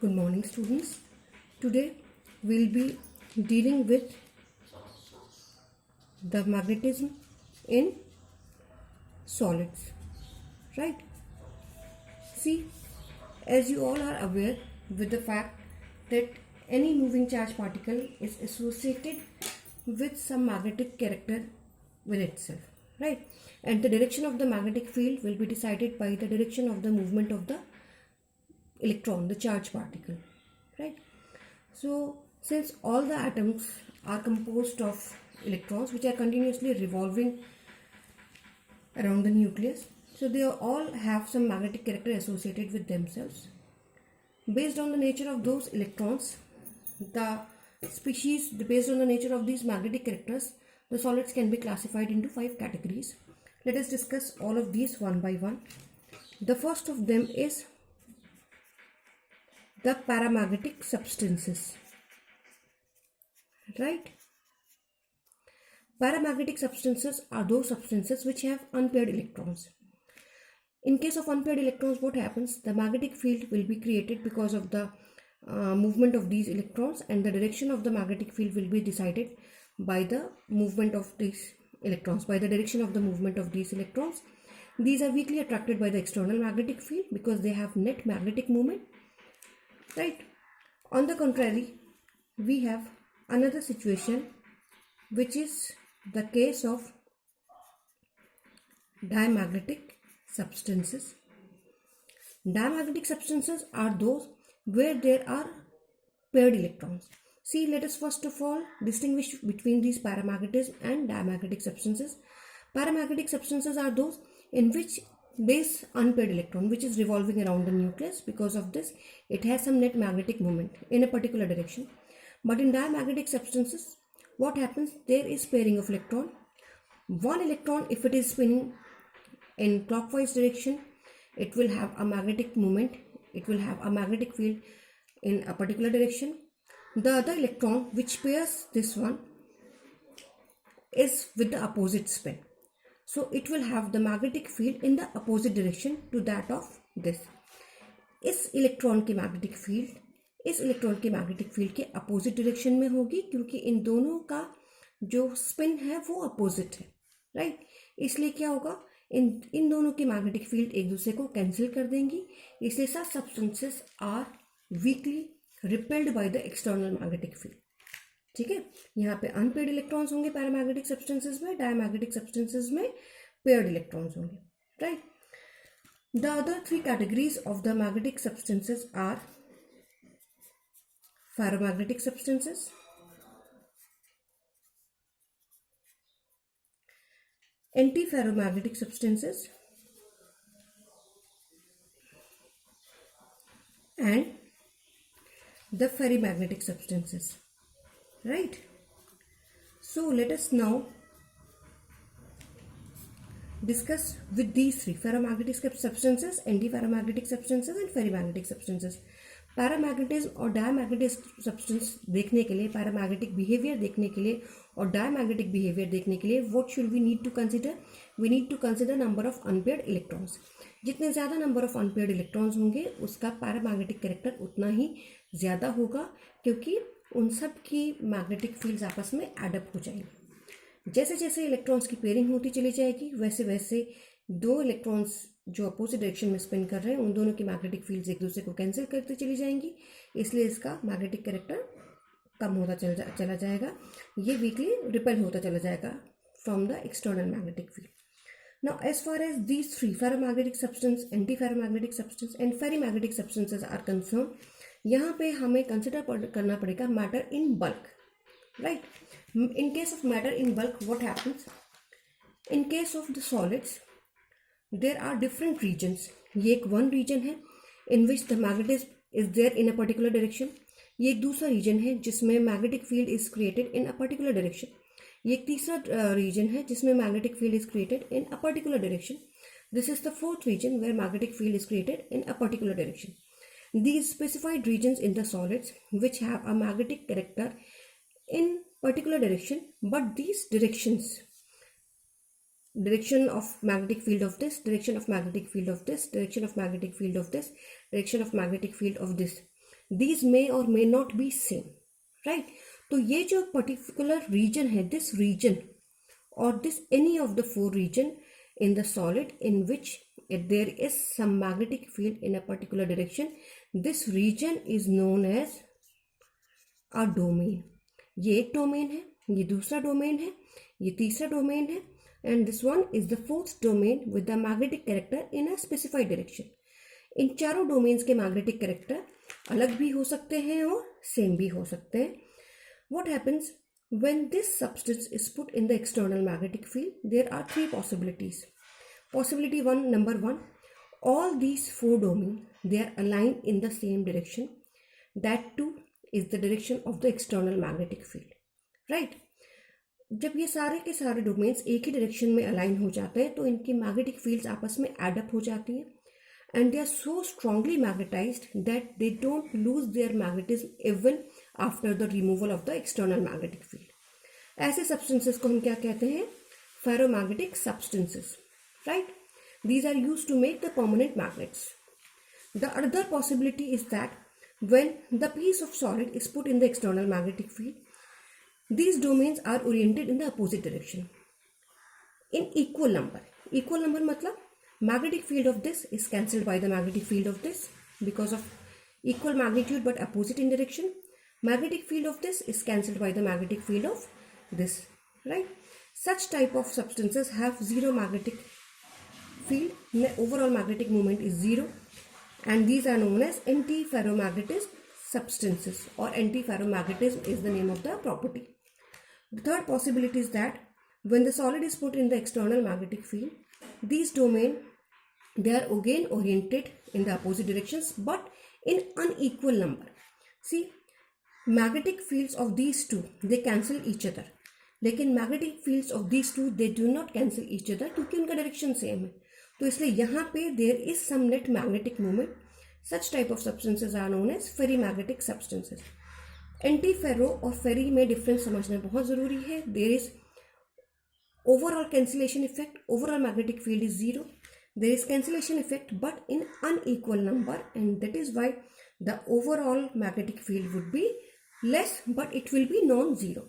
Good morning, students. Today we'll be dealing with the magnetism in solids, right? See, as you all are aware with the fact that any moving charge particle is associated with some magnetic character with itself, right? And the direction of the magnetic field will be decided by the direction of the movement of the electron, the charged particle, right? So, since all the atoms are composed of electrons which are continuously revolving around the nucleus, so they all have some magnetic character associated with themselves. Based on the nature of those electrons, based on the nature of these magnetic characters, the solids can be classified into 5 categories. Let us discuss all of these one by one. The first of them is the paramagnetic substances, right? Paramagnetic substances are those substances which have unpaired electrons. In case of unpaired electrons, what happens? The magnetic field will be created because of the movement of these electrons, and the direction of the magnetic field will be decided by the movement of these electrons, by the direction of the movement of these electrons. These are weakly attracted by the external magnetic field because they have net magnetic moment, right? On the contrary, we have another situation which is the case of diamagnetic substances. Diamagnetic substances are those where there are paired electrons. See, let us first of all distinguish between these paramagnetism and diamagnetic substances. Paramagnetic substances are those in which there is unpaired electron which is revolving around the nucleus. Because of this, it has some net magnetic moment in a particular direction. But in diamagnetic substances, what happens? There is pairing of electron. One electron, if it is spinning in clockwise direction, it will have a magnetic moment, it will have a magnetic field in a particular direction. The other electron which pairs this one is with the opposite spin, so it will have the magnetic field in the opposite direction to that of this. इस electron की magnetic field के opposite direction में होगी, क्योंकि इन दोनों का जो spin है वो अपोजिट है, राइट? इसलिए क्या होगा, इन दोनों की मैग्नेटिक फील्ड एक दूसरे को कैंसिल कर देंगी. इसलिए such substances are weakly repelled by the external magnetic field. ठीक है, यहाँ पे अनपेयर्ड इलेक्ट्रॉन्स होंगे पैरामैग्नेटिक सब्सटेंसेस में, डायमैग्नेटिक सब्सटेंसेस में पेयर्ड इलेक्ट्रॉन्स होंगे, right? The other 3 categories of the magnetic substances are ferromagnetic substances, antiferromagnetic substances, and the ferrimagnetic substances, right? So let us now discuss with these 3: ferromagnetic substances, antiferromagnetic substances and ferrimagnetic substances. Paramagnetism और diamagnetic substance देखने के लिए, paramagnetic behaviour देखने के लिए और diamagnetic behaviour देखने के लिए what should we need to consider? We need to consider number of unpaired electrons. जितने ज़्यादा नंबर ऑफ अनपेयर्ड इलेक्ट्रॉन्स होंगे उसका पैरामैग्नेटिक कैरेक्टर उतना ही ज़्यादा होगा, क्योंकि उन सब की मैग्नेटिक फील्ड्स आपस में एडअप हो जाएंगी. जैसे जैसे इलेक्ट्रॉन्स की पेयरिंग होती चली जाएगी, वैसे वैसे दो इलेक्ट्रॉन्स जो अपोजिट डायरेक्शन में स्पिन कर रहे हैं उन दोनों की मैग्नेटिक फील्ड्स एक दूसरे को कैंसिल करते चली जाएंगी. इसलिए इसका मैग्नेटिक कैरेक्टर कम होता चला जाएगा, ये वीकली रिपेल होता चला जाएगा from the external magnetic field. Now as far as these 3 ferromagnetic substance, anti ferromagnetic substance and ferrimagnetic substances are concern, यहाँ पे हमें कंसिडर करना पड़ेगा matter in bulk, right? In case of matter in bulk what happens? In case of the solids there are different reasons. ये एक one reason है in which the magnetism is there in a particular direction. ये एक दूसरा reason है जिसमें magnetic field is created in a particular direction. ये एक तीसरा रीजन है जिसमें magnetic field is created in a particular direction. This is the fourth region where magnetic field is created in a particular direction. These specified regions in the solids which have a magnetic character in particular direction, but these directions, direction of magnetic field of this, direction of magnetic field of this, direction of magnetic field of this, direction of magnetic field of this, these may or may not be same, right? तो ये जो particular region है, this region or this any of the four region in the solid in which there is some magnetic field in a particular direction, this region is known as a domain. ये एक domain है, ये दूसरा domain है, ये तीसरा domain है, and this one is the fourth domain with the magnetic character in a specified direction. इन चारों डोमेन्स के मैग्नेटिक कैरेक्टर अलग भी हो सकते हैं और सेम भी हो सकते हैं. What happens when this substance is put in the external magnetic field? There are three possibilities. Possibility one, number one, all these four domains, they are aligned in the same direction. That too is the direction of the external magnetic field, right? जब ये सारे के सारे domains एक ही direction में align हो जाते हैं तो इनकी मैग्नेटिक फील्ड्स आपस में एडअप हो जाती हैं and they are so strongly magnetized that they don't lose their magnetism even after the removal of the external magnetic field. ऐसे substances को हम क्या कहते हैं? Ferromagnetic substances, right? These are used to make the permanent magnets. The other possibility is that when the piece of solid is put in the external magnetic field, these domains are oriented in the opposite direction in equal number. Equal number मतलब magnetic field of this is cancelled by the magnetic field of this because of equal magnitude but opposite in direction. Magnetic field of this is cancelled by the magnetic field of this, right? Such type of substances have zero magnetic field. Overall magnetic moment is zero, and these are known as antiferromagnetic substances, or antiferromagnetism is the name of the property. The third possibility is that when the solid is put in the external magnetic field, these domains, they are again oriented in the opposite directions but in unequal number. See, magnetic fields of these two, they cancel each other, लेकिन magnetic fields of these two, they do not cancel each other क्योंकि उनका direction same है. तो इसलिए यहाँ पे there is some net magnetic moment. Such type of substances are known as ferrimagnetic substances. एंटीफेरो और फेरी में डिफरेंस समझना बहुत ज़रूरी है. There is overall cancellation effect. Overall magnetic field is zero. There is cancellation effect but in unequal number, and that is why the overall magnetic field would be less but it will be non-zero.